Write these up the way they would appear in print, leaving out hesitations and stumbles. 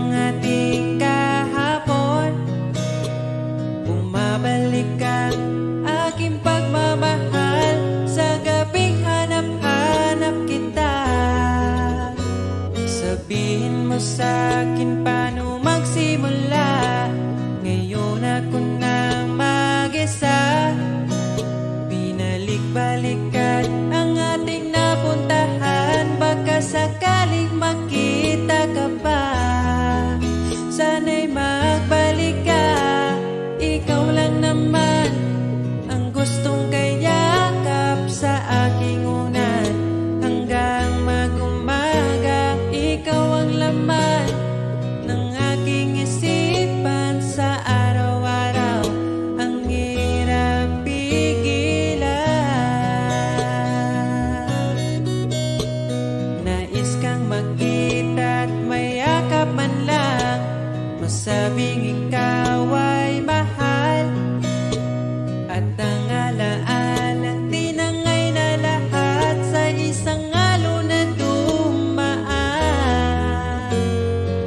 ng ating kahapon. Bumabalik ang aking pagmamahal sa gabing hanap-hanap kita. Sabihin mo sa'kin paano magsimula. Ngayon ako na mag-isa. Binalik-balikan ang ating napuntahan. Baka sakaling makita ka pa. Sana'y magbalik ka. Ikaw lang naman ang gustong kayakap sa aking unan. Hanggang mag-umaga, ikaw ang laman ng aking isipan sa araw-araw. Ang hirap pigilan. Nais kang makita at mayakap man lang. Masabing ikaw ay mahal. At ang alaala tinangay na lahat sa isang alon na dumaan.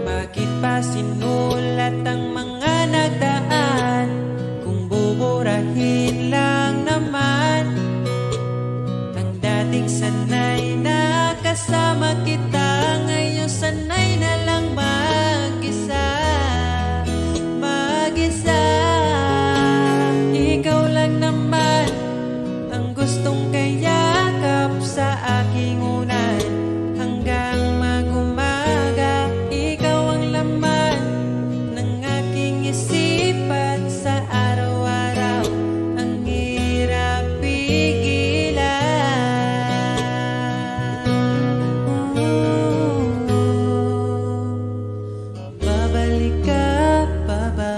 Bakit pa sinulat ang mga nagdaan kung buburahin lang naman ang dating sanay na kasama kita. Ngayon sanay na lang mag-isa. Mag-isa. Ikaw lang naman ang gustong kayakap sa aking unan. Hanggang mag-umaga, ikaw ang laman ng aking isipan sa araw-araw. Ang hirap pigilan. Babalik ka pa ba?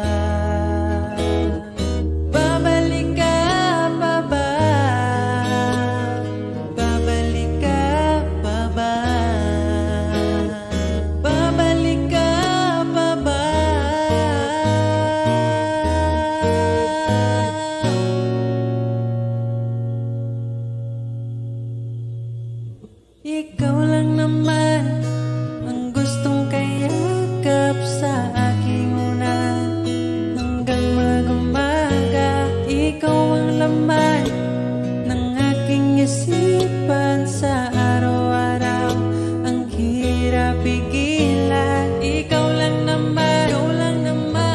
Babalik ka pa ba? Babalik ka pa ba? Babalik ka pa ba? Ikaw lang naman ang gustong kayakap sa aking unan. Hanggang mag-umaga, ikaw ang laman ng aking isipan sa araw-araw. Ang hirap pigilan. Ikaw lang naman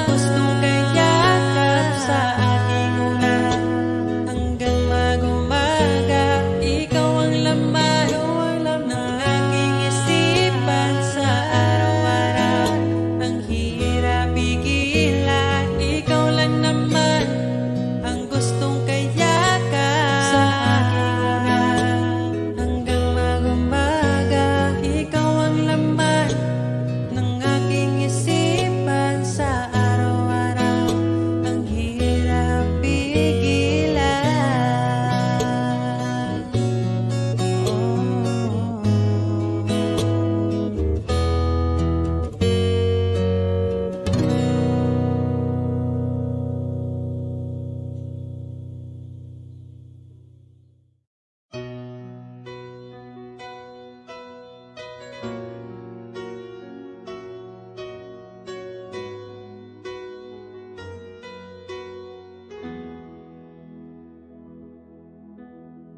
gustong kayakap sa aking unan. Hanggang mag-umaga, ikaw ang laman ng aking isipan sa araw-araw. Ang hirap pigilan. Ikaw lang naman ang gustong kayakap sa aking unan. Hanggang mag-umaga, ikaw ang laman ng aking isipan sa araw-araw. Ang hirap pigilan.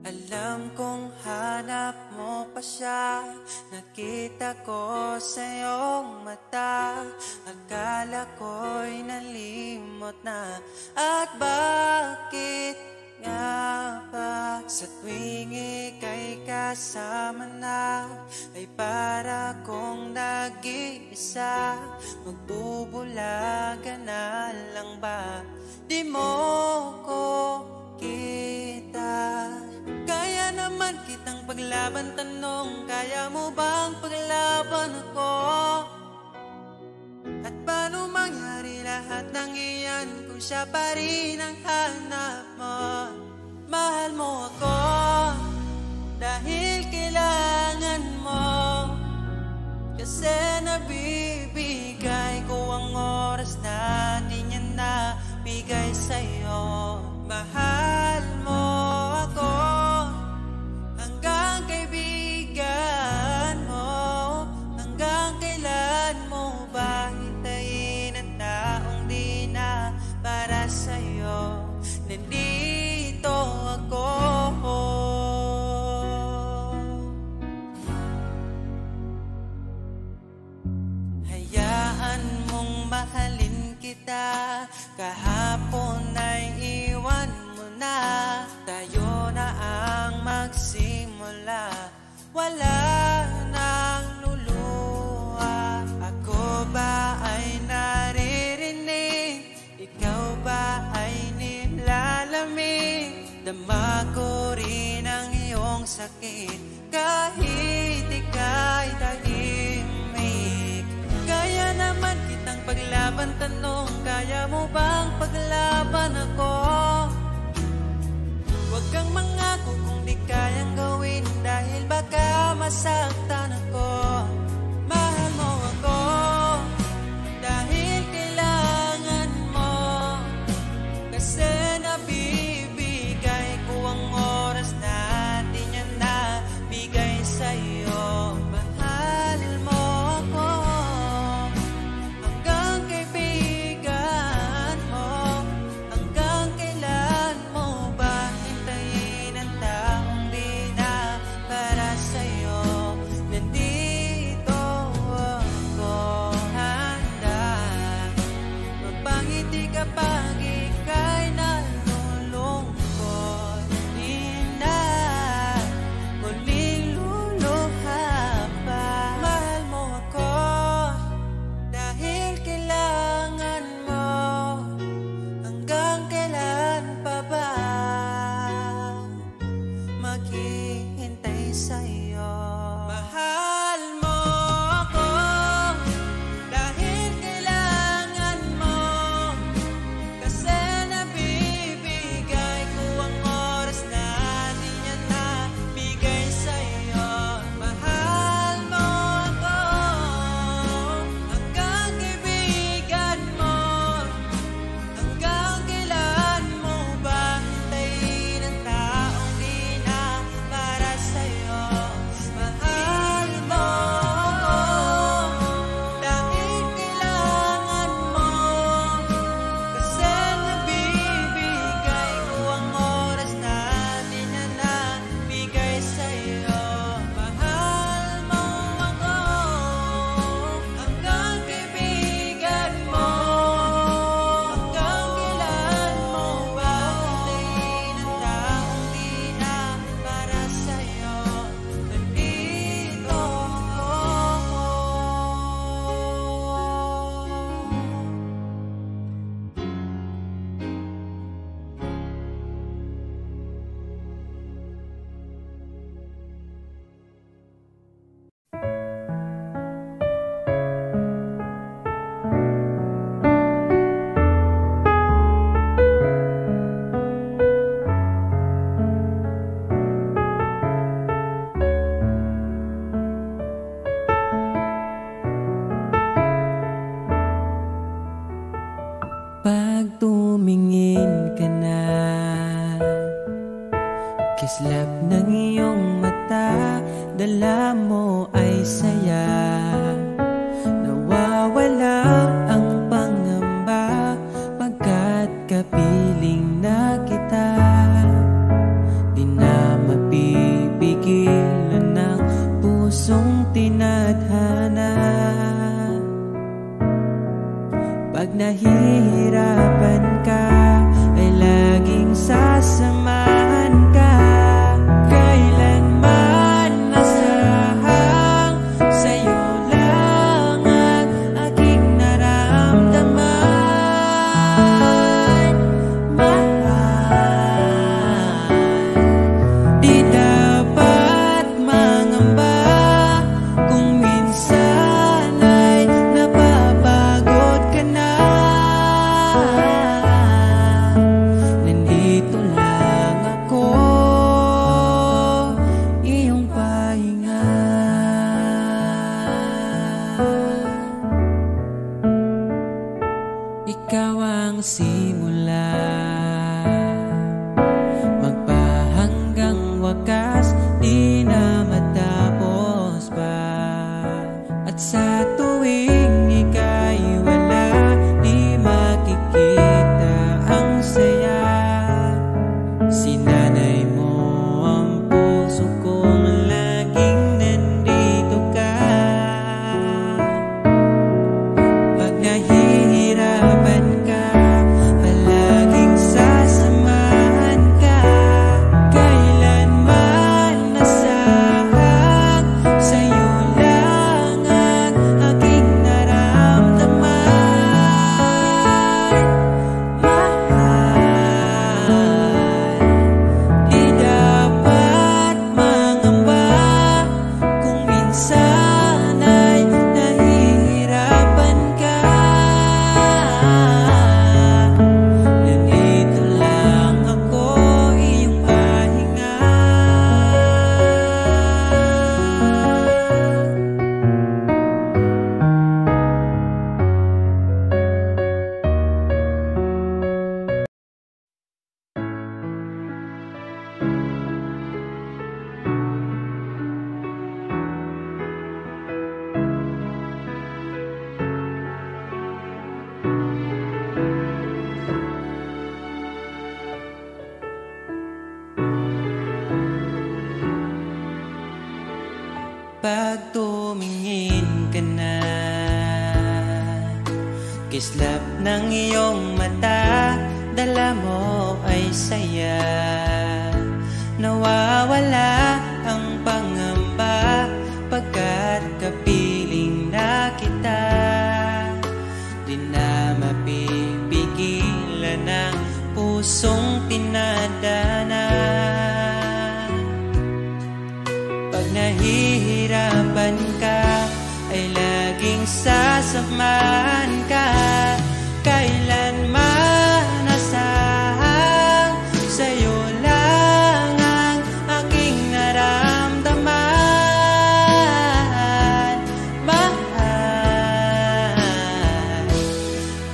Alam kong hanap mo pa siya. Nakita ko sa iyong mata. Akala ko'y nalimot na. At bakit nga ba sa tuwing ika'y kasama na, ay para kong nag-iisa? Magbubulaga na lang ba? Di mo ko kita. Kaya naman kitang paglaban, tanong, kaya mo bang paglaban ako? At paano mangyari lahat ng iyan kung siya pa rin ang hanap mo? Mahal mo ako dahil kailangan mo, kasi nabibigay ko ang oras na di niya nabigay sa'yo. Mahal mo ako hanggang kaibigan mo. Hanggang kailan mo ba Kahapon ay iwan mo na, tayo na ang magsimula. Wala nang luluha. Ako ba ay naririnig? Ikaw ba ay nilalamig? Dama ko rin ang iyong sakit kahit ika'y tahimik. Kaya naman kitang paglaban, tanong, kaya mo bang paglaban ako? Huwag kang mangako kung di kayang gawin, dahil baka masaktan ako. Mahal mo ako dahil kailangan mo, kasi nabibigay ko ang oras na di niya nabigay sa'yo. Mahal mo ako hanggang kaibigan mo. Hanggang kailan mo ba hintayin ang taong di na para sa'yo? Nandito ako handa magpangiti kapag ika'y nalulungkot. Di na muling luluha pa. Mahal mo ako dahil kailangan mo. Hanggang kailan pa ba maghihintay sa'yo? Mahal mo ako dahil kailangan mo, kasi nabibigay ko ang oras na di niya nabigay sa'yo. Mahal mo ako hanggang kaibigan mo. Hanggang kailan mo ba hintayin ang taong di na para sa'yo? Mahal mo ako dahil kailangan mo, kasi nabibigay ko ang oras na di na nabigay sa'yo. Mahal mo ako hanggang kaibigan mo. Hanggang kailan mo ba hintayin ang taong di na para sa'yo? Nandito ako. Pag tumingin ka na, kislap ng iyong mata, dala mo ay saya. Nawawala ang pangamba pagkat kapiling na kita. Di na mapipigilan ng pusong tinadhana. Pag nahihirapan ka, ay laging sasamahan ka. Kailanman nasahang sa'yo lang ang aking naramdaman. Mahal, di dapat mangamba kung minsan ay napapagod ka na. Nandito lang ako, iyong pahinga. Ikaw ang simula, magpahanggang wakas, di na matapos pa. At sa tuwing ika'y wala, di makikita ang saya. Sinanay mo ang puso kong laging nandito ka. Pag nahihirapan ka, Kislap ng iyong mata, dala mo ay saya. Nawawala ang pangamba pagkat kapiling na kita. Di na mapipigilan ang pusong tinadana. Pag nahihirapan ka, ay laging sasamahan ka. Kailanman asahang sa'yo lang ang aking naramdaman. Mahal,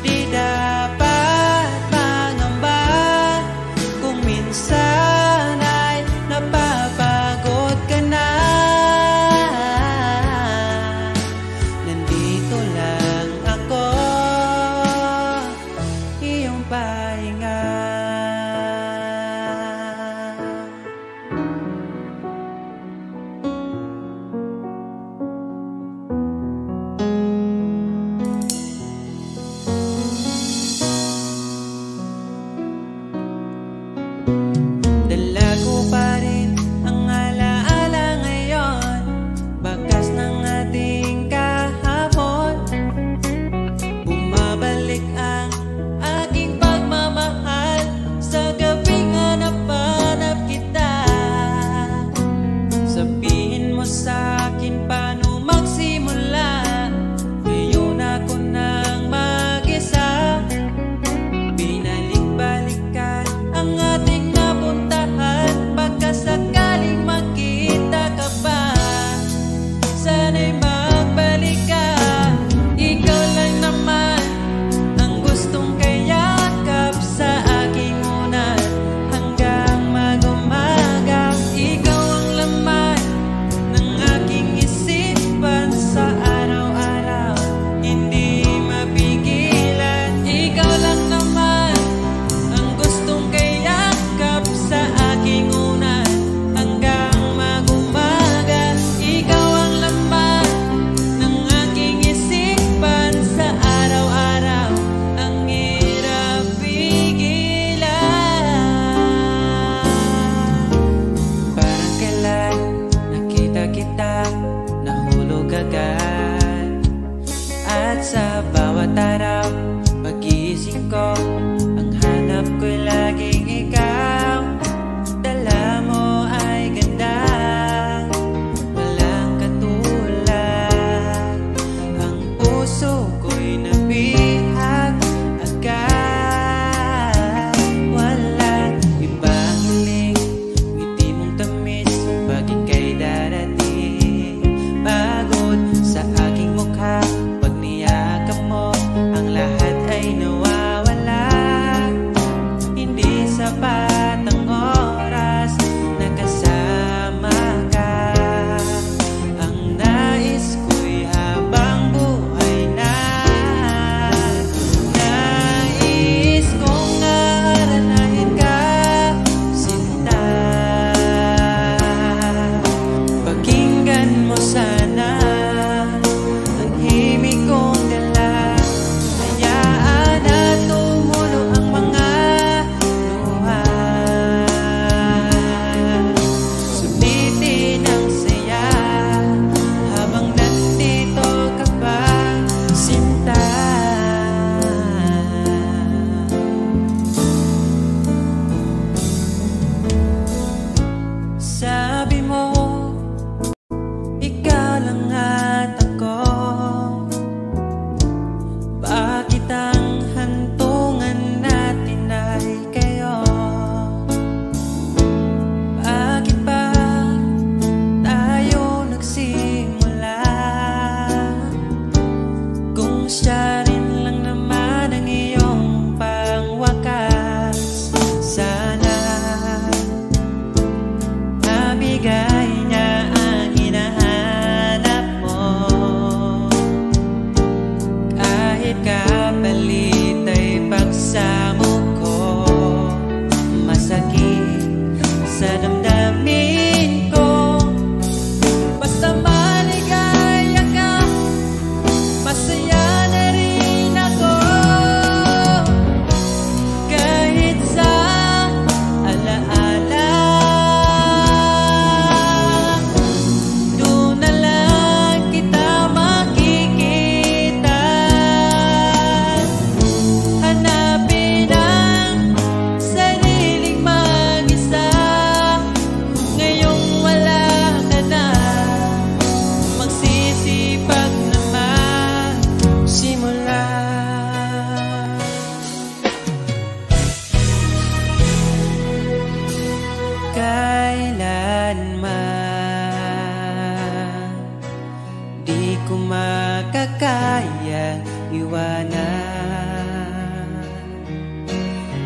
di dapat mangamba kung minsan ay napapagod ka na. Nandito lang ako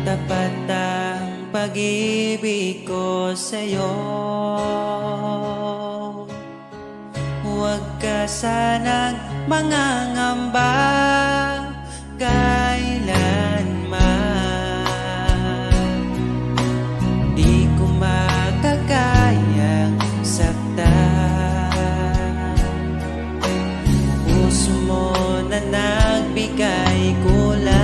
Tapat ang pag-ibig ko sa'yo. Huwag ka sanang mangangamba kailanman. Di ko makakayang saktan. Puso mo na nagbigay kulang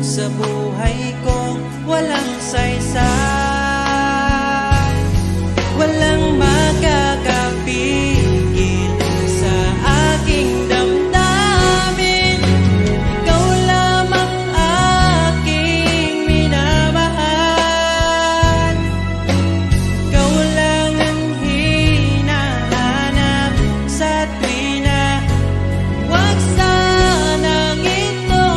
sa buhay kong walang saysay. Walang makakapigil sa aking damdamin. Ikaw lamang aking minamahal. Ikaw lang ang hinahanap sa tuwina. Huwag sanang ito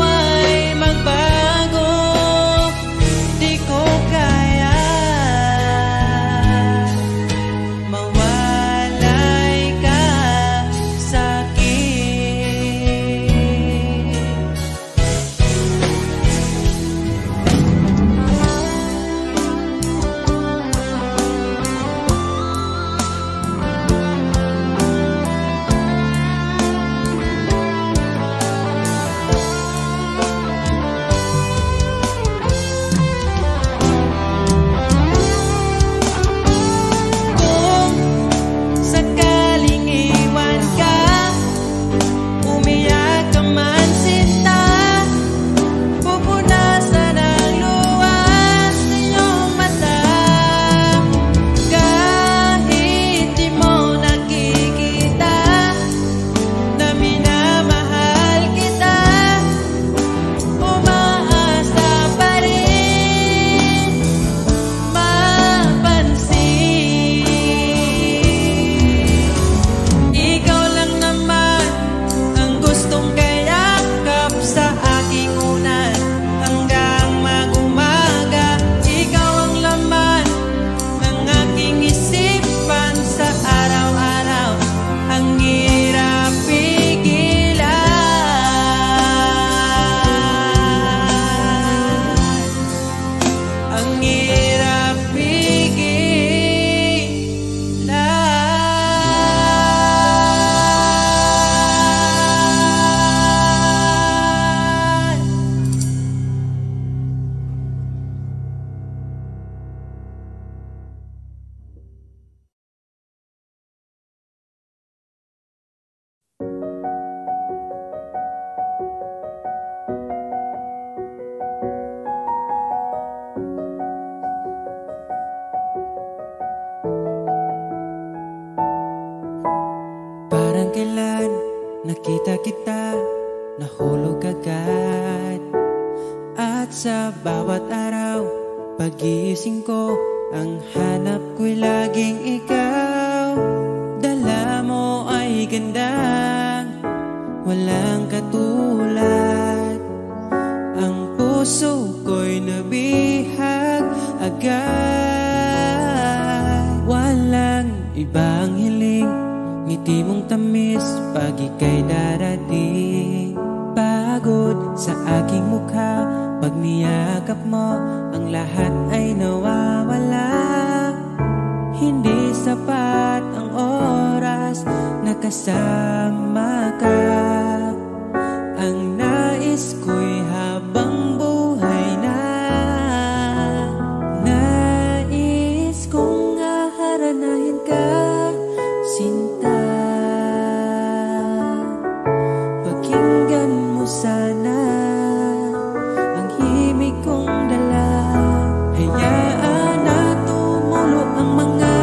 ay magbago. Di ko kaya mawalay ka sa'kin. Kung sakaling iwan ka, umiyak ka man sinta, pupunasan ang luha sa iyong mata. Kahit di mo nakikita na minamahal kita, umaasa pa rin mapansin. Ikaw lang naman ang gustong kayakap sa aking unan hanggang mag-umaga. Ikaw ang laman ng aking isipan sa araw-araw. Ang hirap pigilan. Ang hirap pigilan. Parang kailan nakita kita, nahulog agad. At sa bawat araw, pag-iising ko, ang hanap ko'y laging ikaw. Dala mo ay gandang walang katulad. Ang puso ko'y nabihag agad. Walang ibang hiling, ngiti mong tamis pag ika'y darating. Pagod sa aking mukha, pag niyakap mo, ang lahat ay nawawala. Hindi sapat ang oras na kasama ka. Ang nais ko'y habang buhay na. Nais kong aharanahin ka, sinta. Pakinggan mo sana ang himig kong dala. Hayaan na tumulo ang mga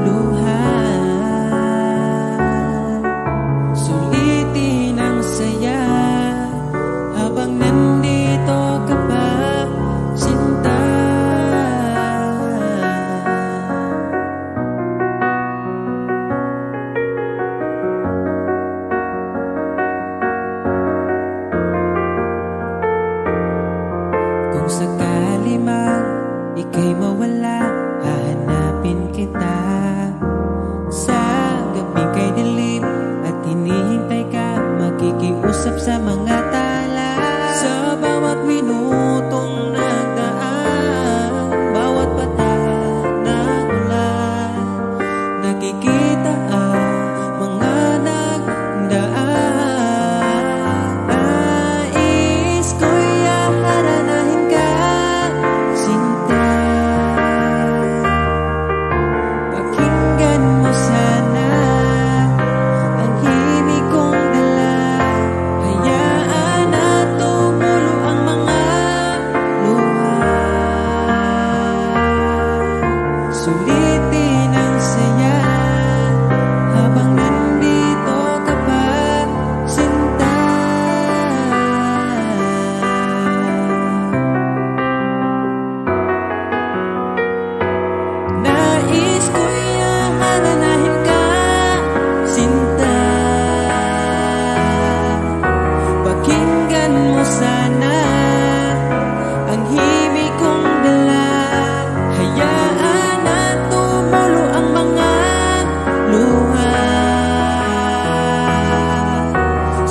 luha. Sulitin ang saya habang nandito ka pa, sinta. Kung sakali man ika'y mawala, hahanapin kita. Sa gabing kay dilim at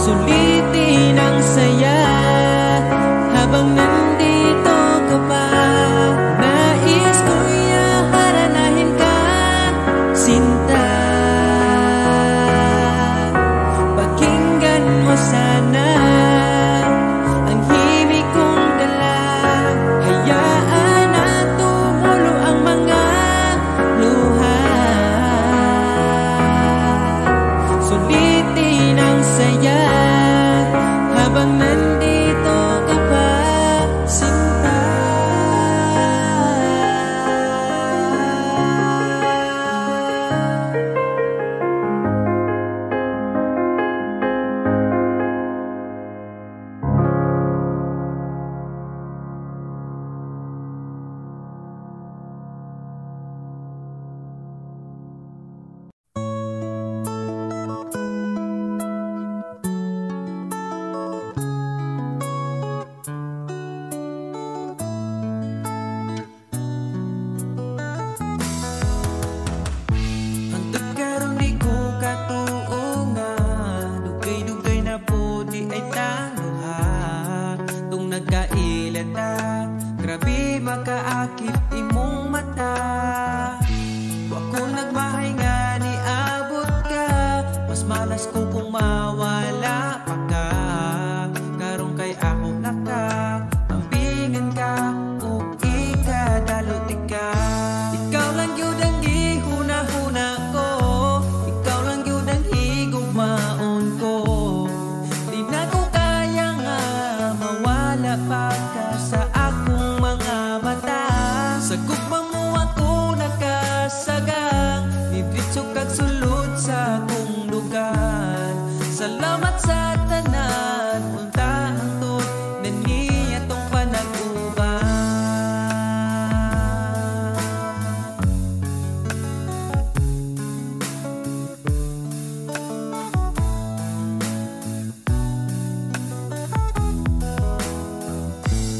Sulitin ang saya habang nandito ka pa. Nais ko'y haranahin ka, sinta. Pakinggan mo sana ang himig kong dala. Hayaan na tumulo ang mga luha. Sulitin ang saya habang nandito ka pa, sinta. Hangtod karon di ko katuo nga, dugay-dugay na po di ay tanuha. Tung nagkailan na, grabe makaakit imong mata. Wa ko nagmahay nga ni abot ka, mas malas ko kung mawala pa ka. Karong kay ako naka, ambingan ka o ikadalot ka. Ikaw lang yun ang gihuna-huna ko, ikaw lang yun ang higugmaon ko. Di na ko kaya nga mawala pa ka sa akong mga mata. Sa gugma mo ako nakasagang, didritso kag sulod sa akong lugar. Salamat sa tanan, unta hangtod na niya tong panag-uban.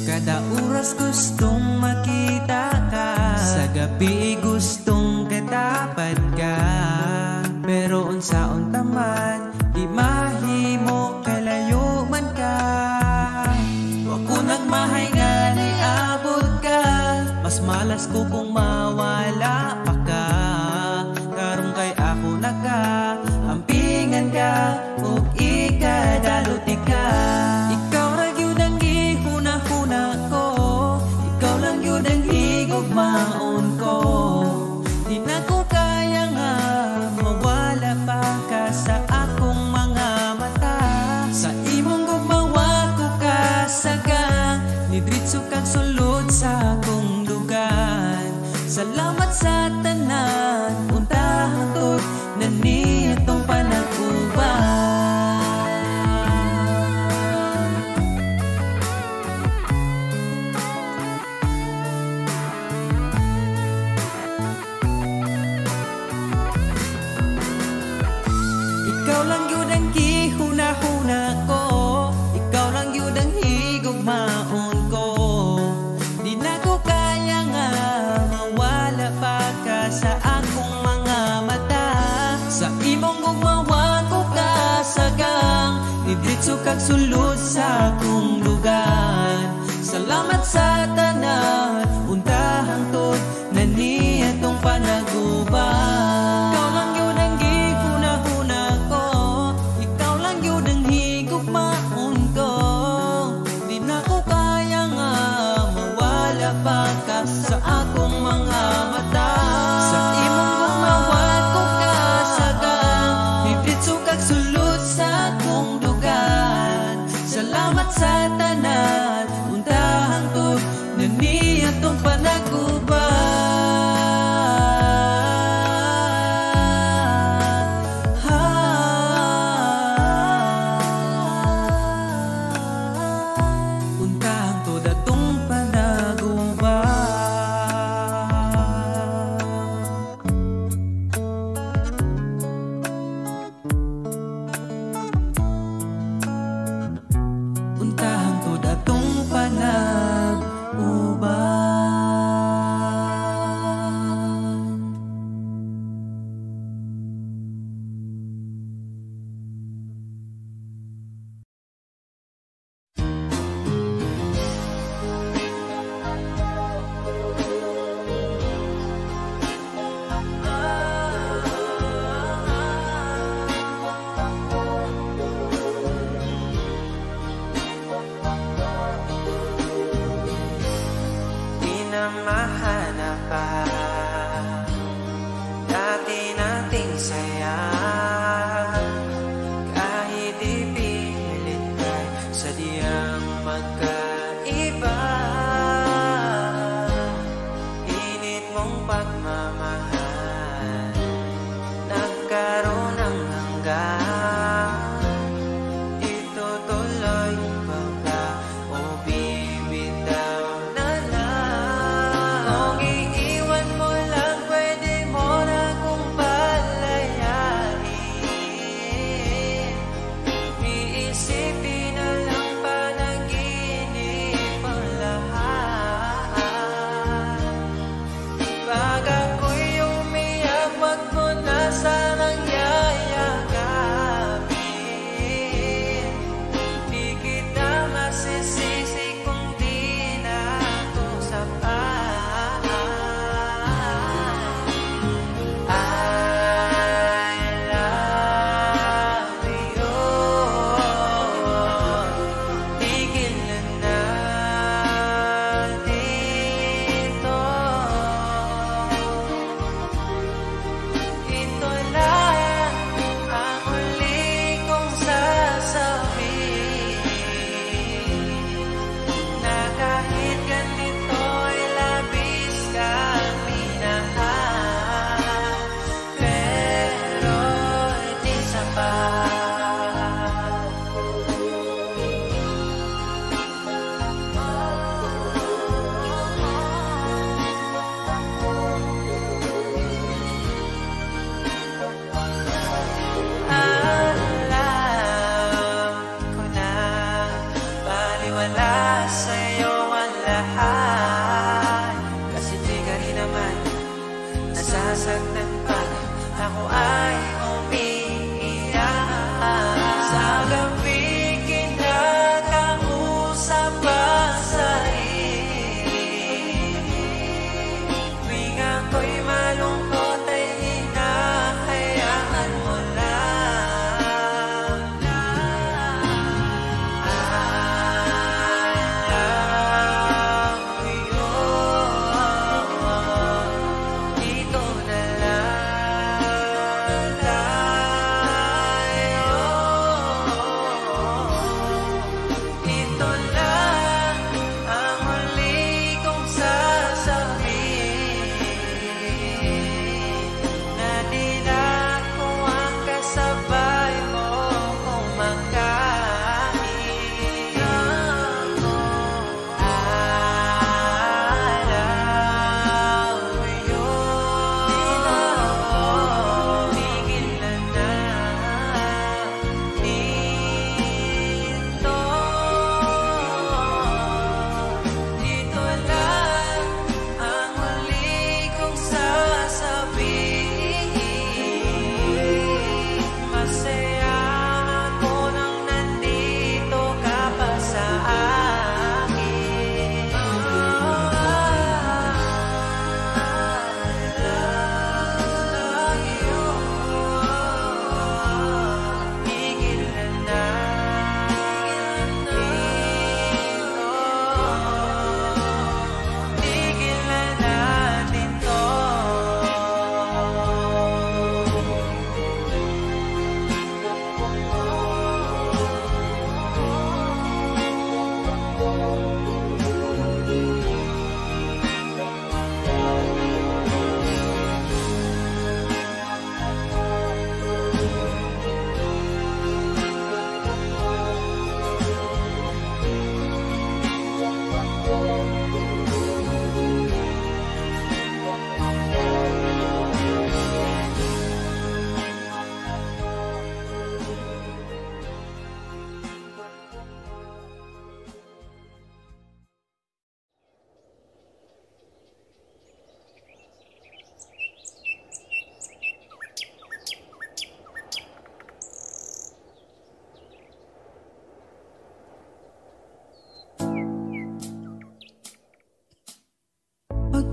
Kada oras gustong makita ka, sa gabi gustong katapad ka. Pero unsaon taman, di mahimo kalayo man ka. Wa ko nagmahay nga ni abot ka, mas malas ko kung mawala pa ka. Karong kay ako naka, ampingan ka ug ikadalot ka. Ikaw ra gyud ang gihuna-huna ko, ikaw lang gyud ang higugmaon ko. Di na ko kaya nga mawala pa ka sa akong mga mata. Sa imong gugmawa ko kasagang, nidritso kag sulod sa akong lugar. Salamat sa tanan, unta hangtod na niya tong panag-uban. Ikaw lang yun ang gihuna-huna ko, ikaw lang yun ang higugmaon ko. Di na ko kaya nga mawala pa ka sa akong mga mata. Sa imong gugmawa ko kasagang, didritso kag sulod sa akong lugar. Salamat sa tanan, unta hangtod na niya tong panag-uban. Ikaw lang yun ang gihuna-huna ko, ikaw lang yun ang higugmaon ko. Di na ko kaya nga mawala pa ka sa akong mga mata. Sa imong gugmawa ko kasagang, didritso kag sulod sa akong lugar. Salamat sa tanan, unta hangtod na niya tong panag-uban.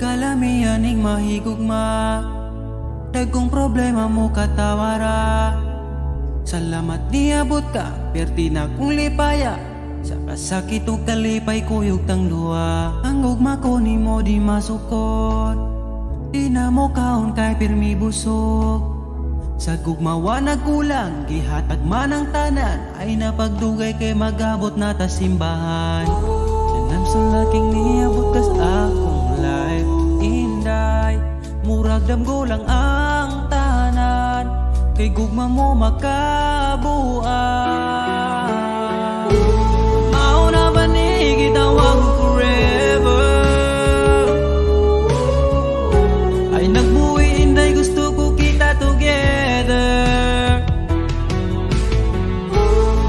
Kalamianing mahigugma, dagkong problema mo katawara. Salamat niabot ka, perti na kong lipaya. Sa kasakit o kalipay kuyog tang luwa. Ang ugma ko ni mo di masukot, di na mo kaon kay pirmi busog. Sa gugmawa nagkulang, gihatag man ang tanan. Ay napagdugay kay magabot na ta simbahan. And I'm so lucky niabot ka sa akong life. Inday, murag damgo lang ang tanan. Kay gugma mo makabuan. Mauna ba ni gitawag forever? Ay nagbuhi inday, gusto ko kita together.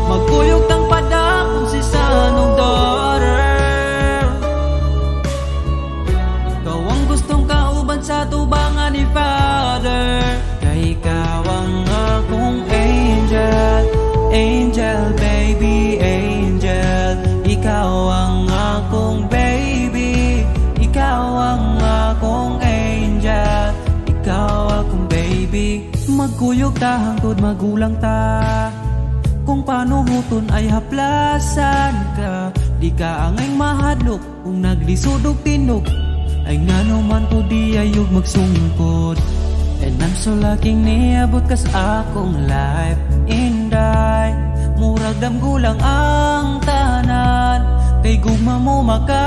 Magkuyog tang padakong si sanong daughter. Ikaw ang gustong kauban sa tubangan ni Father. Kay ikaw ang akong angel, angel baby, angel. Ikaw ang akong baby, ikaw ang akong angel, ikaw akong baby. Magkuyog ta hangtod magulang ta, kung paano huton ay haplasan ka. Di ka angay mahadlok kung naglisod og tinog. Ay ngano man to di ayog magsungkod. And I'm so lucky niabot ka sa akong life. Inday, murag damgulang ang tanan. Kay gugma mo makabuang.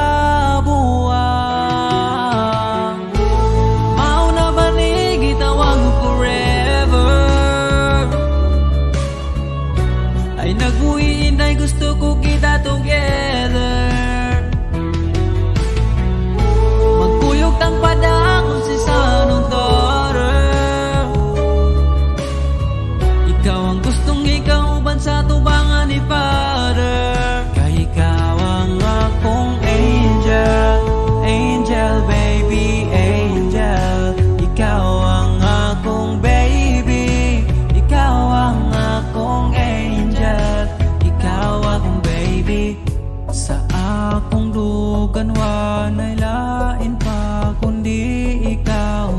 Mauna ba ni gitawag forever? Ay nagbuhi inday, gusto ko kita together. Magkuyog tang padakong si sanong daughter. Ikaw ang gustong ikauban sa tubangan ni Father. Kay ikaw ang akong angel, angel baby, angel. Ikaw ang akong baby, ikaw ang akong angel, ikaw akong baby. Sa akong dugan wanay lain pa kundi ikaw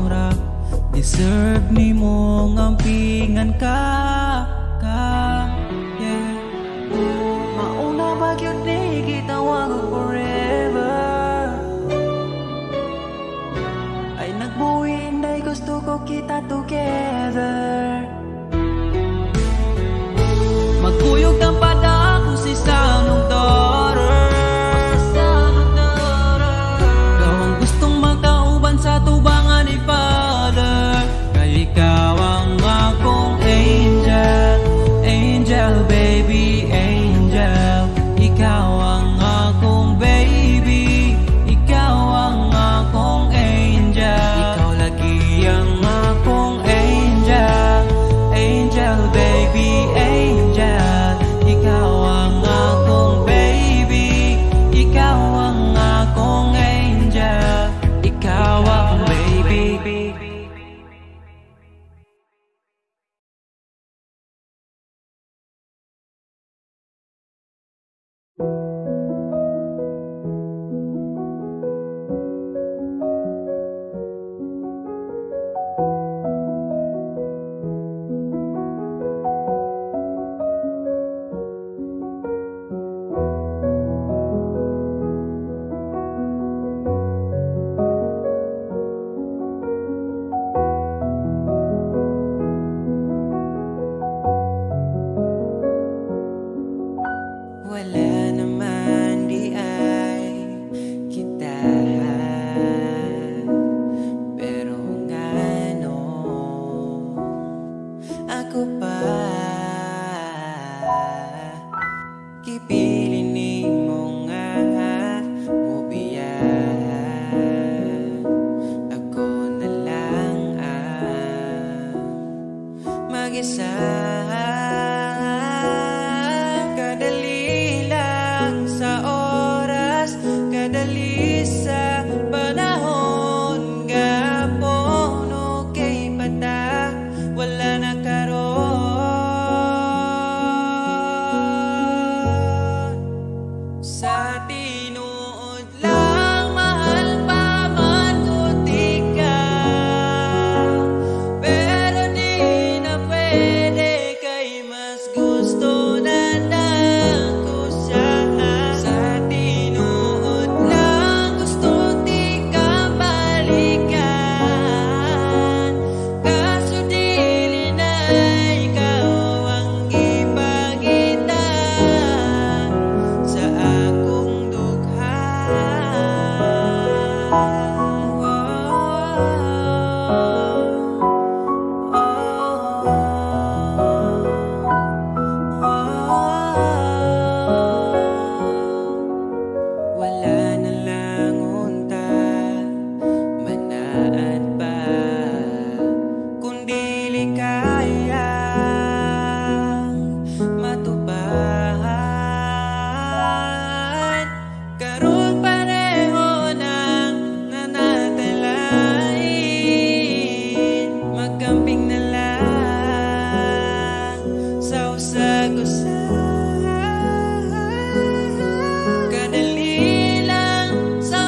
Kadali lang sa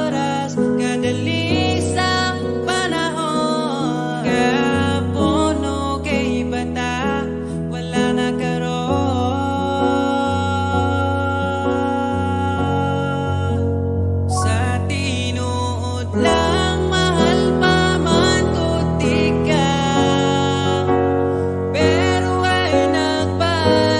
oras, kadali sa panahon. Kahapon o kay bata, wala na karon. Sa tinuod lang mahal pa man ko tika, pero ay nagbago.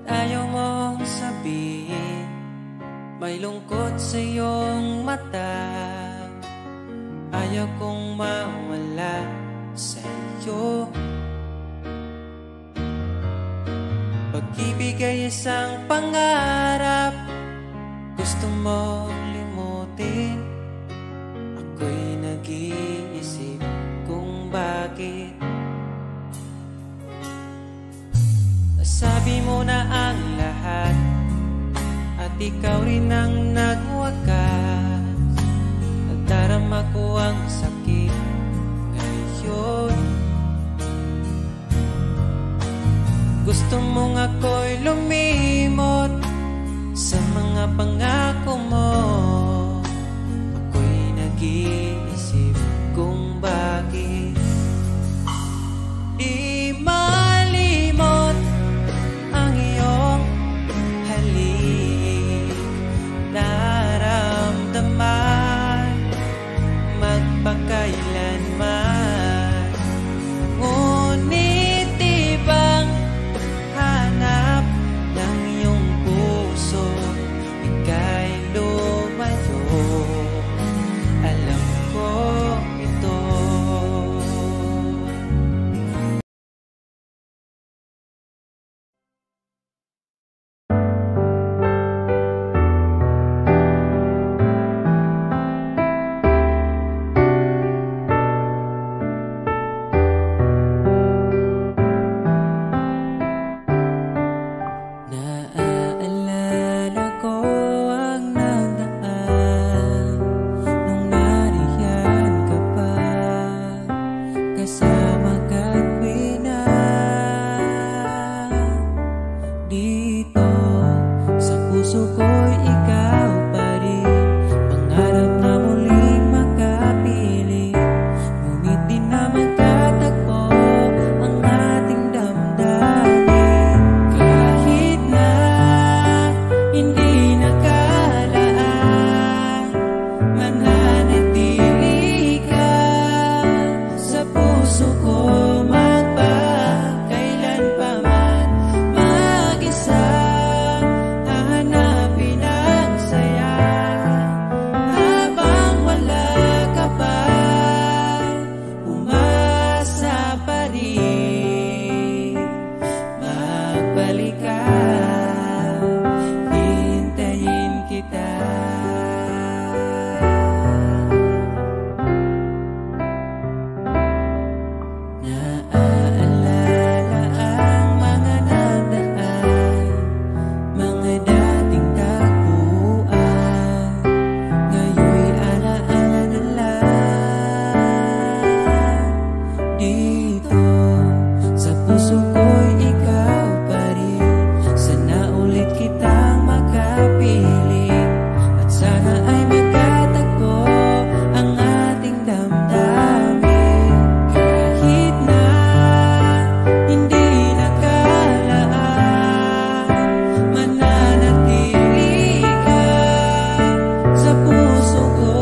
ayaw mong sabihin, may lungkot sa iyong mata. Ayaw kong mawala sa iyo. Pag-ibig ay isang pangarap, gusto mo limutin. Ako'y nag-iisip kung bakit. Nasabi mo na ang lahat at ikaw rin ang nagwakas. Nadarama ko ang sakit ngayon. Gusto mong ako'y lumimot sa mga pangako mo. Ako'y nag-iisip kung bakit di malimot ang iyong halik. Naramdaman magpakailanman. Ngunit di bang hanap ng iyong puso, ika'y lumayo. Alam ko ito. Naaalala ko ang nagdaan nung nariyan ka pa, kasama ka't na dito sa puso ko'y ikaw pa rin. Pangarap na muling makapiling, ngunit di na magkatagpo ang ating damdamin. Kahit na hindi nakalaan, mananatili ka sa puso ko magpakailanpaman. Mag-isa hahanapin ang saya habang wala ka pa. Umasa pa rin, magbalik ka, hintayin kita. Naaalala ang mga nagdaan, mga dating tagpuan, ngayon'y alaala na lang. Dito sa puso ko'y ikaw pa rin. Sana ulit kitang makapiling, at sana ay magkatagpo ang ating damdamin. Kahit na hindi nakalaan, mananatili ka sa puso ko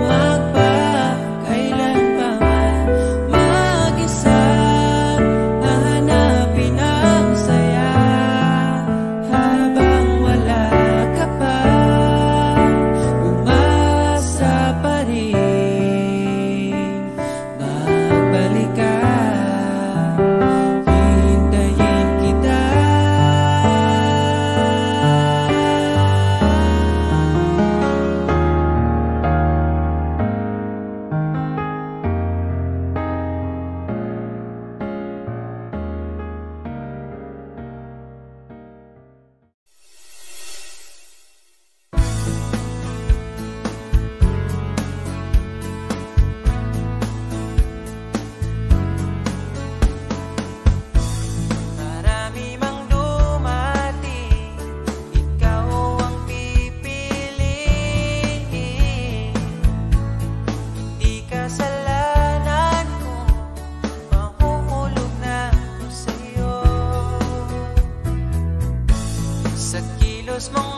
magpakailanpaman. Mag-isa hahanapin ang saya habang wala ka pa. Umasa pa rin, magbalik ka, hintayin kita. Marami mang dumating, ikaw ang pipiliin. Hindi kasalanan ko, mahuhulog na ako sa'yo. Sa kilos mong